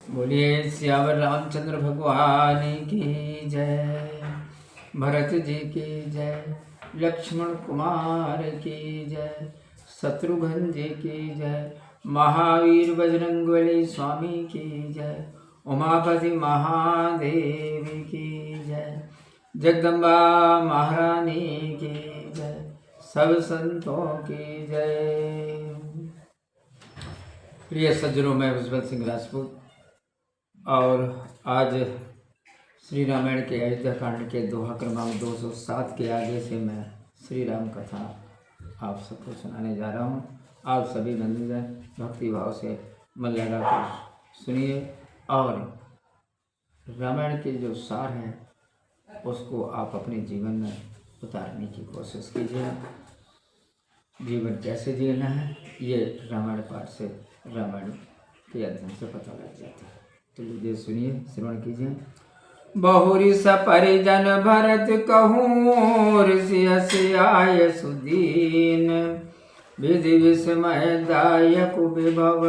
बोलिए सियावर रामचंद्र भगवान की जय, भरत जी की जय, लक्ष्मण कुमार की जय, शत्रुघ्न जी की जय, महावीर बजरंगबली स्वामी की जय, उमापति महादेव की जय, जगदम्बा महारानी की जय, सब संतों की जय। प्रिय सज्जनों, मैं विजय सिंह राजपूत और आज श्री रामायण के अयोध्या कांड के दोहा क्रमांक 207 के आगे से मैं श्री राम कथा आप सबको सुनाने जा रहा हूँ। आप सभी बंधुजन भक्ति भाव से मन लगाकर सुनिए और रामायण के जो सार है उसको आप अपने जीवन में उतारने की कोशिश कीजिए। जीवन कैसे जीना है ये रामायण पाठ से, रामायण के अध्ययन से पता लग जाता है। तो लीजिए सुनिए, श्रवण कीजिए। बहुरी सपरिजन भरत कहूँ, ऋषि हसि आय सुदीन, विधि विस्मय दायक विभव,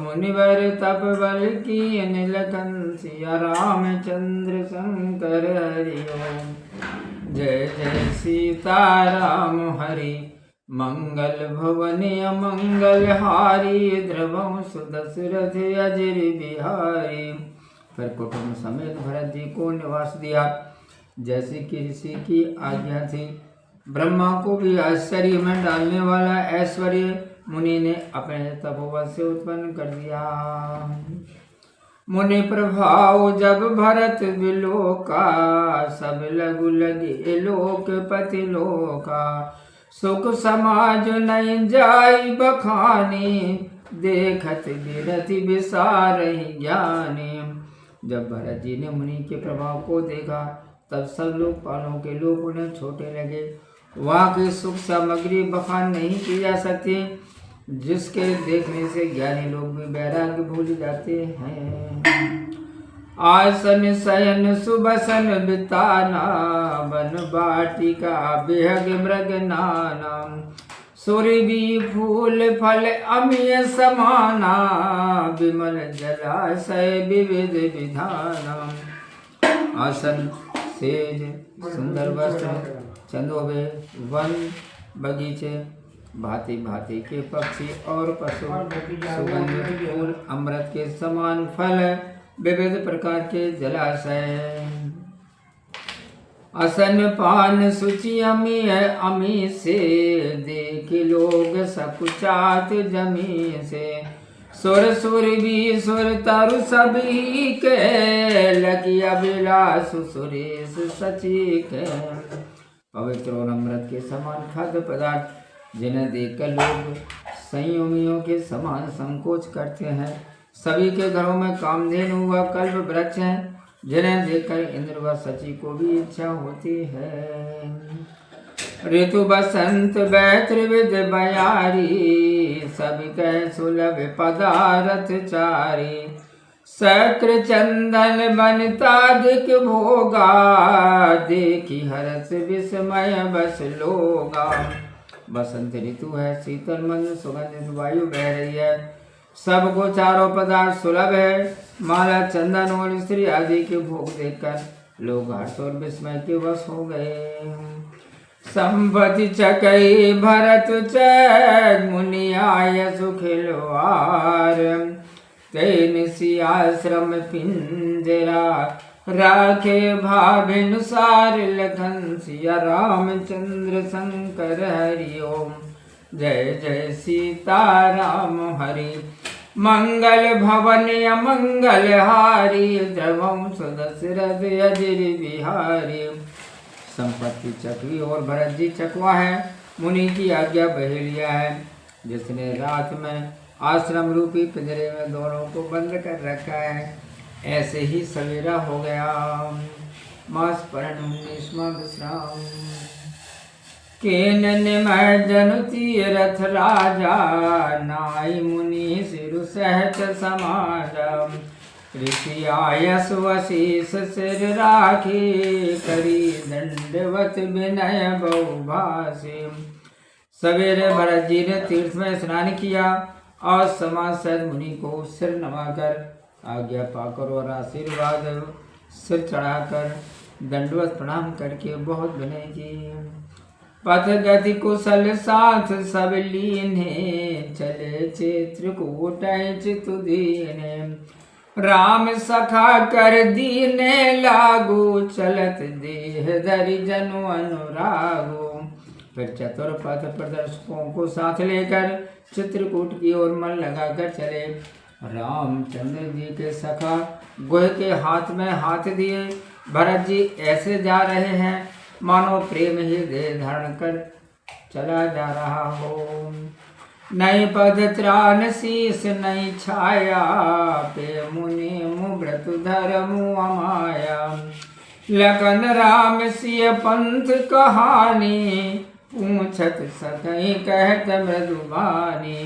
मुनिवर तप बल कीन, लखन सिया रामचंद्र शंकर हरि ओम। जय जय सीताराम हरि, मंगल भवनी अमंगल हारी, द्रवं सुदशरथ अजर बिहारी। फिर कुटुंब समेत भरत जी को निवास दिया, जैसे कि ऋषि की आज्ञा थी। ब्रह्मा को भी आश्चर्य में डालने वाला ऐश्वर्य मुनि ने अपने तपोबल से उत्पन्न कर दिया। मुनि प्रभाव जब भरत विलोका, सब लघु लगे लोकपति लोका, सुख समाज नहीं जाई बखानी, देखत विरति विसारहि ज्ञानी। जब भरत जी ने मुनि के प्रभाव को देखा तब सब लोकपालों के लोग उन्हें छोटे लगे। वहाँ की सुख सामग्री बखान नहीं की जा सकती, जिसके देखने से ज्ञानी लोग भी वैराग्य भूल जाते हैं। आसन शयन सुबसन बिताना, वन बाटिका बेहग मृग नाना, सुरभि फूल फल अमीय समाना, विमल जलाशय विविध विधाना। आसन, सेज, सुंदर वस्त्र, चंदोबे, वन, बगीचे, भांति भांति के पक्षी और पशु, सुगंधित फूल, अमृत के समान फल, विविध प्रकार के जलाशय, असन पान सुचि अमी है अमी से, देख लोग सकुचात जमी से। सुर सुर भी सुर तरु सभी के, लगी अभिलाष सुरेश सची के। पवित्र और अमृत के समान खाद्य पदार्थ जिन्हें देखकर लोग संयमियों के समान संकोच करते हैं। सभी के घरों में कामधेनु व कल्प वृक्ष हैं, जिन्हें देखकर इंद्र व शची को भी इच्छा होती है। ऋतु बसंत बैत्रिविद बयारी, सभी कह सुलभ पदारथ चारी। शक्र चंदन बनतादिक भोगा, देखी हर्ष विस्मय बस लोगा। बसंत ऋतु है, शीतल मंद सुगंधित वायु बह रही है, सबको चारों पदार्थ सुलभ है। माला चंदन और स्त्री आदि के भोग देखकर लोग हर्ष और विस्मय के वश हो गए। संपत्ति चकई भरत चैन, मुनि आय सुखिलवार, तेन सियाश्रम पिंजरा, राखे भावानुसार, लखन सिया रामचंद्र शंकर हरि ओम। जय जय सीताराम हरि, मंगल भवन अमंगल हारी, द्रवं सुदशरथ अजर बिहारी। संपत्ति चकवी और भरत जी चकवा है, मुनि की आज्ञा बह लिया है, जिसने रात में आश्रम रूपी पिंजरे में दोनों को बंद कर रखा है। ऐसे ही सवेरा हो गया। मास परण 19वां विश्राम। केन निमय जनु तीरथ राजा, नाई मुनि सिरु सहत समाजा। ऋषि आयस वशीष सिर राखी, करी दंडवत विनय बहुभाषी। सवेरे भरत जी ने तीर्थ में स्नान किया और समाज सहित मुनि को सिर नवाकर आज्ञा पाकर और आशीर्वाद सिर चढ़ाकर दंडवत प्रणाम करके बहुत विनय की। पथ गति कुशल साथ सब लीने, चले चित्रकूट चितुदीने। राम सखा कर दीने लागू, चलत देह धरि जनु अनुरागो। फिर चतुर पथ प्रदर्शकों को साथ लेकर चित्रकूट की ओर मन लगाकर चले। रामचंद्र जी के सखा गुह के हाथ में हाथ दिए। भरत जी ऐसे जा रहे हैं मानो प्रेम ही देह धारण कर चला जा रहा हो। नई पद त्राण शीस नई छाया, पे मुनि मुव्रत धर्मु अमाया। लखन राम सिय पंथ कहानी, पूछत सकई कहत मृदुबानी।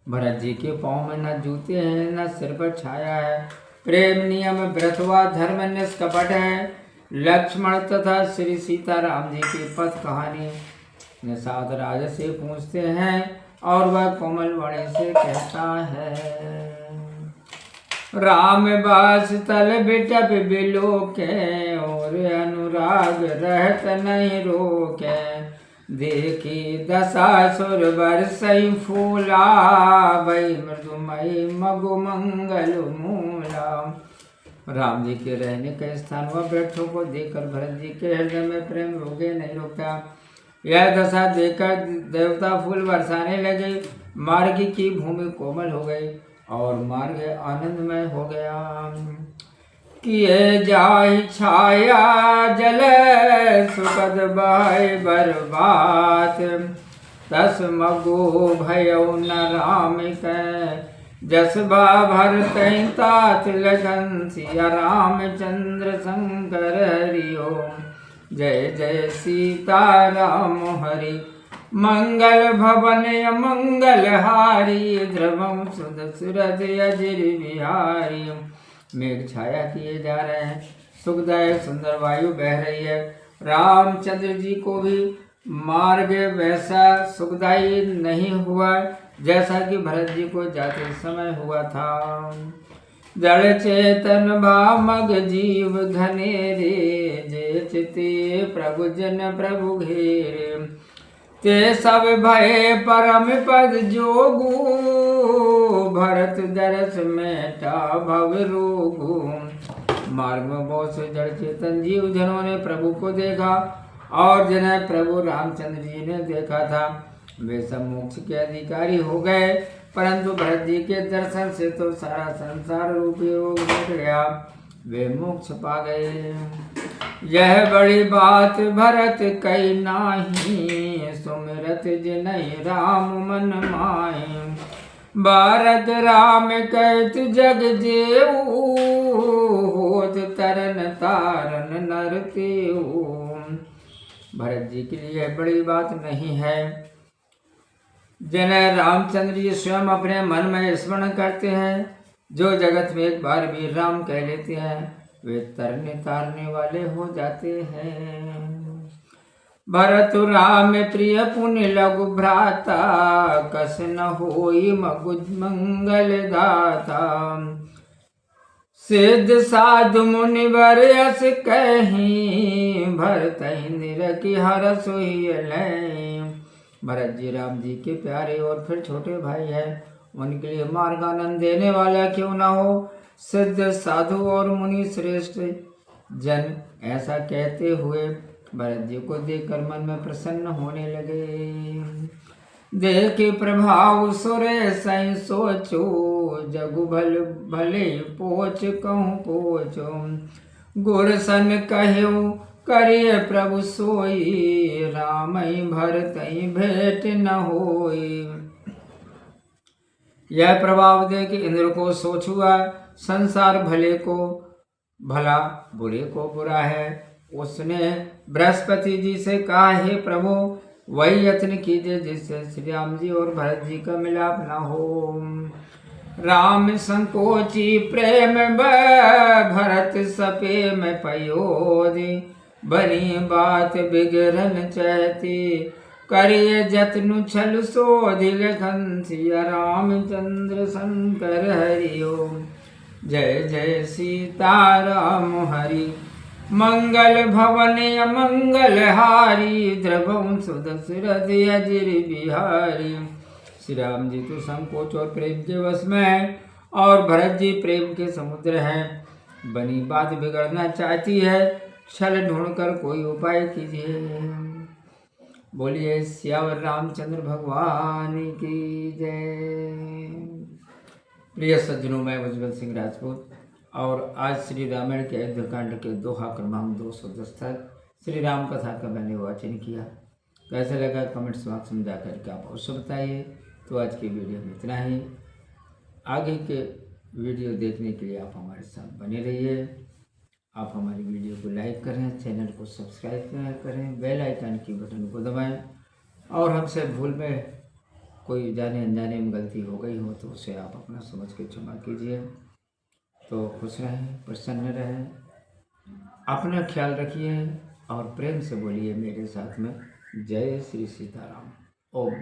भरत जी के पाँव में न जूते हैं न सिर पर छाया है। प्रेम नियम व्रतवा धर्म निष्कपट है। लक्ष्मण तथा श्री सीताराम जी की पथ कहानी निषाद राज से पूछते हैं और वह कोमल वाणी से कहता है। राम बास तल बिटप बिलोके, और अनुराग रहत नहीं रोके। देखी दशासुर बरसई फूला, भई मृदुमयी मगु मंगल मूला। राम जी के रहने के स्थान व वृक्षों को देखकर भरत जी के हृदय में प्रेम रोके नहीं रोकता। यह दशा देखकर देवता फूल बरसाने लगे। मार्ग की भूमि कोमल हो गई और मार्ग आनंदमय हो गया। किए जाहि छाया जल, सुखद बहै बरबात। तस मगो भयो न राम कै, जस बा भरत तात लगन सिया। रामचंद्र शंकर हरि ओम, जय जय सीताराम हरि। मंगल भवन मंगल हारी, ध्रुवम सुध सुरथ अजिर बिहारी। मेघ छाया किए जा रहे हैं, सुखदायक सुंदर वायु बह रही है। रामचंद्र जी को भी मार्ग वैसा सुखदायी नहीं हुआ जैसा कि भरत जी को जाते समय हुआ था। जड़ चेतन भामग जीव घनेरे, जे चिते प्रभु जन प्रभु घेरे। ते सब भय परम पद जोगू, भरत दरस मेटा भव रोगू। मार्ग में बहुत से जड़ चेतन जीव जिन्होंने प्रभु को देखा और जिन्हें प्रभु रामचंद्र जी ने देखा था, वे सब मोक्ष के अधिकारी हो गए। परंतु भरत जी के दर्शन से तो सारा संसार रूपी रोग मिट गया, वे मोक्ष पा गए। यह बड़ी बात भरत कई नाही, सुमिरत जिनहि राम मन माहि। भारत राम कहत जग जेऊ, होत तरन तारन नर तेऊ। भरत जी के लिए बड़ी बात नहीं है। जिन्हें रामचंद्र जी स्वयं अपने मन में स्मरण करते हैं, जो जगत में एक बार भी राम कह लेते हैं, वे तरने तारने वाले हो जाते हैं। भरत राम प्रिय पुण्य लघु भ्राता, कस न होई मगु मंगल दाता। सिद्ध साधु मुनिवर यस कहीं, भरत इंद्र की हर सोई लय। भरत जी राम जी के प्यारे और फिर छोटे भाई हैं, उनके लिए मार्गानंद देने वाला क्यों ना हो। सिद्ध साधु और मुनि श्रेष्ठ जन ऐसा कहते हुए भरत जी को देखकर मन में प्रसन्न होने लगे। देखे प्रभाव सुरे सही सोचो, जगु भल भले पोच कहूँ पोचो। गुर सन कहूँ करिए प्रभु सोई, रामई भरतई भेंट न होई। यह प्रभाव देख इंद्र को सोच हुआ, संसार भले को भला बुरे को बुरा है। उसने बृहस्पति जी से कहा, हे प्रभु वही यत्न कीजिए जिससे श्री राम जी और भरत जी का मिलाप न हो। राम संकोची प्रेम भरत सपे में पयोदी, बनी बात बिगड़न चाहती। करिए जतनु छल शोधिल सिया रामचंद्र शंकर हरि ओम। जय जय सीताराम हरि मंगल भवन अमंगल हारी द्रवं सुदशरथ अजिर बिहारी। श्री राम जी तो संकोच और प्रेम के वश में है और भरत जी प्रेम के समुद्र हैं। बनी बात बिगड़ना चाहती है, छल ढूंढकर कोई उपाय कीजिए। बोलिए सियावर रामचंद्र भगवान की जय। प्रिय सज्जनों, मैं उज्जवल सिंह राजपूत और आज श्री रामायण के अयोध्याकांड के दोहा क्रमांक 210 तक श्री राम कथा का मैंने वाचन किया। कैसा लगा कमेंट्स बॉक्स में जाकर के आप अवश्य बताइए। तो आज की वीडियो में इतना ही। आगे के वीडियो देखने के लिए आप हमारे साथ बने रहिए। आप हमारी वीडियो को लाइक करें, चैनल को सब्सक्राइब करें, बेल आइकन की बटन को दबाएं और हमसे भूल में कोई जाने अनजाने में गलती हो गई हो तो उसे आप अपना समझ के क्षमा कीजिए। तो खुश रहें, प्रसन्न रहें, अपना ख्याल रखिए और प्रेम से बोलिए मेरे साथ में जय श्री सीताराम। ओम।